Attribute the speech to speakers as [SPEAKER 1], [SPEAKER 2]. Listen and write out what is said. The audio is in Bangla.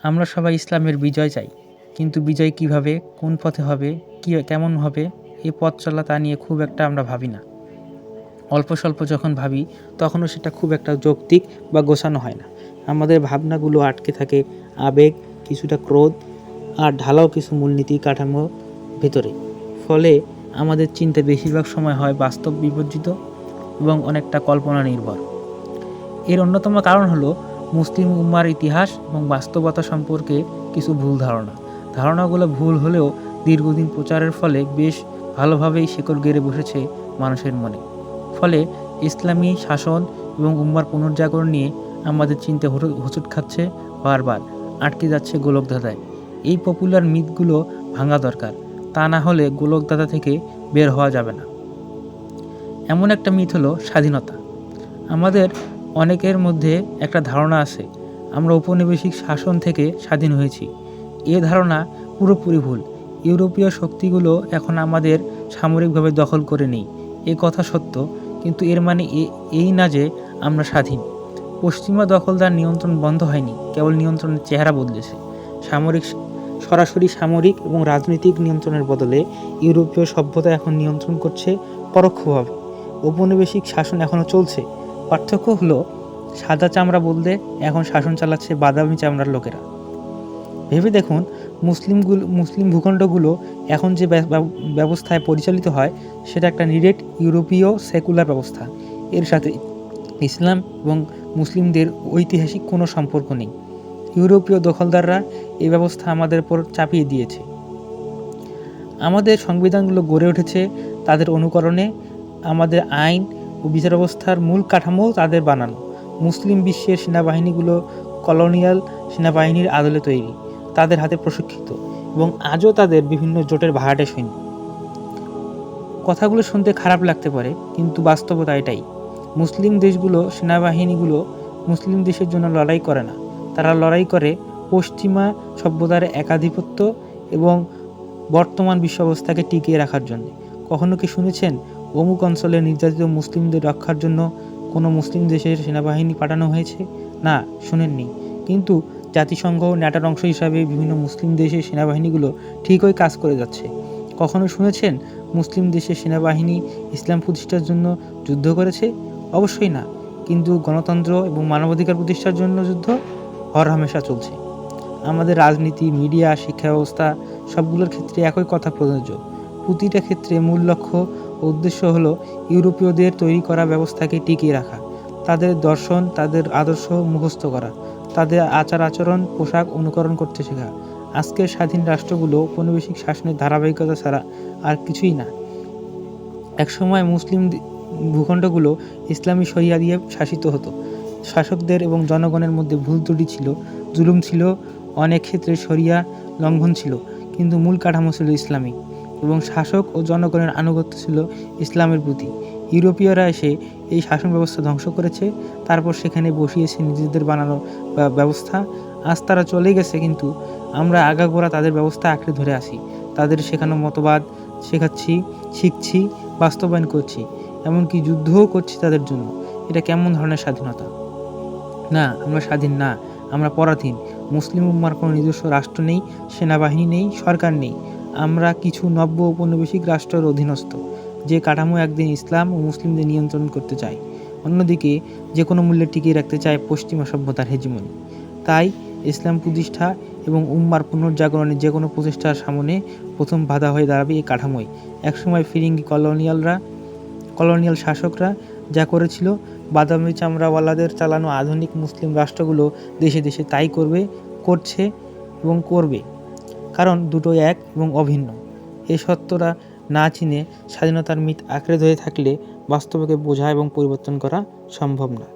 [SPEAKER 1] আমরা সবাই ইসলামের বিজয় চাই, কিন্তু বিজয় কিভাবে, কোন পথে হবে, কেমন হবে, এই পথ চলা তা নিয়ে খুব একটা আমরা ভাবি না। অল্প স্বল্প যখন ভাবি তখনও সেটা খুব একটা যৌক্তিক বা গোছানো হয় না। আমাদের ভাবনাগুলো আটকে থাকে আবেগ, কিছুটা ক্রোধ আর ঢালাও কিছু মূলনীতি কাঠামোর ভেতরে। ফলে আমাদের চিন্তা বেশিরভাগ সময় হয় বাস্তব বিবর্জিত এবং অনেকটা কল্পনা নির্ভর। এর অন্যতম কারণ হলো মুসলিম উম্মার ইতিহাস এবং বাস্তবতা সম্পর্কে কিছু ভুল ধারণাগুলো ভুল হলেও দীর্ঘদিন প্রচারের ফলে বেশ ভালোভাবেই শেকড় গেড়ে বসেছে মানুষের মনে। ফলে ইসলামী শাসন এবং উম্মার পুনর্জাগরণ নিয়ে আমাদের চিন্তা হোঁচট খাচ্ছে, বারবার আটকে যাচ্ছে গোলকধাঁধায়। এই পপুলার মিথগুলো ভাঙা দরকার, তা না হলে গোলকধাঁধা থেকে বের হওয়া যাবে না। এমন একটা মিথ হলো স্বাধীনতা। আমাদের অনেকের মধ্যে একটা ধারণা আছে আমরা ঔপনিবেশিক শাসন থেকে স্বাধীন হয়েছি। এ ধারণা পুরোপুরি ভুল। ইউরোপীয় শক্তিগুলো এখন আমাদের সামরিকভাবে দখল করে নেই, এ কথা সত্য, কিন্তু এর মানে এই না যে আমরা স্বাধীন। পশ্চিমা দখলদার নিয়ন্ত্রণ বন্ধ হয়নি, কেবল নিয়ন্ত্রণের চেহারা বদলেছে। সরাসরি সামরিক এবং রাজনৈতিক নিয়ন্ত্রণের বদলে ইউরোপীয় সভ্যতা এখন নিয়ন্ত্রণ করছে পরোক্ষভাবে। ঔপনিবেশিক শাসন এখনও চলছে, পার্থক্য হলো সাদা চামড়া বলতে এখন শাসন চালাচ্ছে বাদামি চামড়ার লোকেরা। ভেবে দেখুন, মুসলিম ভূখণ্ডগুলো এখন যে ব্যবস্থায় পরিচালিত হয় সেটা একটা ডিরেক্ট ইউরোপীয় সেকুলার ব্যবস্থা। এর সাথে ইসলাম এবং মুসলিমদের ঐতিহাসিক কোনো সম্পর্ক নেই। ইউরোপীয় দখলদাররা এই ব্যবস্থা আমাদের উপর চাপিয়ে দিয়েছে। আমাদের সংবিধানগুলো গড়ে উঠেছে তাদের অনুকরণে। আমাদের আইন ও বিচার ব্যবস্থার মূল কাঠামো তাদের বানানো। মুসলিম বিশ্বের সেনাবাহিনীগুলো কলোনিয়াল সেনাবাহিনীর আদলে তৈরি, তাদের হাতে প্রশিক্ষিত এবং আজও তাদের বিভিন্ন জোটের ভাড়াটে সৈন্য। কথাগুলো শুনতে খারাপ লাগতে পারে, কিন্তু বাস্তবতা এটাই। মুসলিম দেশগুলো সেনাবাহিনীগুলো মুসলিম দেশের জন্য লড়াই করে না, তারা লড়াই করে পশ্চিমা সভ্যতার একাধিপত্য এবং বর্তমান বিশ্ব অবস্থাকে টিকিয়ে রাখার জন্য। কখনো কি শুনেছেন অমুক অঞ্চলে নির্যাতিত মুসলিমদের রক্ষার জন্য কোনো মুসলিম দেশের সেনাবাহিনী পাঠানো হয়েছে? না, শুনেননি। কিন্তু জাতিসংঘ ন্যাটোর অংশ হিসাবে বিভিন্ন মুসলিম দেশের সেনাবাহিনীগুলো ঠিকই কাজ করে যাচ্ছে। কখনো শুনেছেন মুসলিম দেশের সেনাবাহিনী ইসলাম প্রতিষ্ঠার জন্য যুদ্ধ করেছে? অবশ্যই না। কিন্তু গণতন্ত্র এবং মানবাধিকার প্রতিষ্ঠার জন্য যুদ্ধ হরহামেশা চলছে। আমাদের রাজনীতি, মিডিয়া, শিক্ষা ব্যবস্থা সবগুলোর ক্ষেত্রে একই কথা প্রযোজ্য। প্রতিটা ক্ষেত্রে মূল লক্ষ্য ও উদ্দেশ্য হলো ইউরোপীয়দের তৈরি করা ব্যবস্থাকে টিকিয়ে রাখা, তাদের দর্শন, তাদের আদর্শ মুখস্থ করা, তাদের আচার আচরণ, পোশাক অনুকরণ করতে শেখা। আজকের স্বাধীন রাষ্ট্রগুলো ঔপনিবেশিক শাসনের ধারাবাহিকতা ছাড়া আর কিছুই না। একসময় মুসলিম ভূখণ্ডগুলো ইসলামী শরিয়া দিয়ে শাসিত হতো। শাসকদের এবং জনগণের মধ্যে ভুল ত্রুটি ছিল, জুলুম ছিল, অনেক ক্ষেত্রে শরিয়া লঙ্ঘন ছিল, কিন্তু মূল কাঠামো ছিল ইসলামিক এবং শাসক ও জনগণের আনুগত্য ছিল ইসলামের প্রতি। ইউরোপীয়রা এসে এই শাসন ব্যবস্থা ধ্বংস করেছে, তারপর সেখানে বসিয়েছে নিজেদের বানানো ব্যবস্থা। আজ তারা চলে গেছে, কিন্তু আমরা আগাগোড়া তাদের ব্যবস্থা আঁকড়ে ধরে আসি। তাদের শেখানো মতবাদ শিখছি, বাস্তবায়ন করছি, এমনকি যুদ্ধও করছি তাদের জন্য। এটা কেমন ধরনের স্বাধীনতা? না, আমরা স্বাধীন না, আমরা পরাধীন। মুসলিম উম্মার কোনো নিজস্ব রাষ্ট্র নেই, সেনাবাহিনী নেই, সরকার নেই। আমরা কিছু নব্য ঔপনিবেশিক রাষ্ট্রের অধীনস্থ, যে কাঠামো একদিন ইসলাম ও মুসলিমদের নিয়ন্ত্রণ করতে চায়, অন্যদিকে যে কোনো মূল্যে টিকিয়ে রাখতে চায় পশ্চিমা সভ্যতার হেজিমনি। তাই ইসলাম প্রতিষ্ঠা এবং উম্মার পুনর্জাগরণের যে কোনো প্রচেষ্টার সামনে প্রথম বাধা হয়ে দাঁড়াবে এই কাঠামোই। একসময় ফিরিঙ্গি কলোনিয়াল শাসকরা যা করেছিল, বাদামি চামড়াওয়ালাদের চালানো আধুনিক মুসলিম রাষ্ট্রগুলো দেশে দেশে তাই করছে এবং করবে, কারণ দুটোই এক এবং অভিন্ন। এই সত্যটা না চিনে স্বাধীনতার মিথ আঁকড়ে ধরে থাকলে বাস্তবকে বোঝা এবং পরিবর্তন করা সম্ভব না।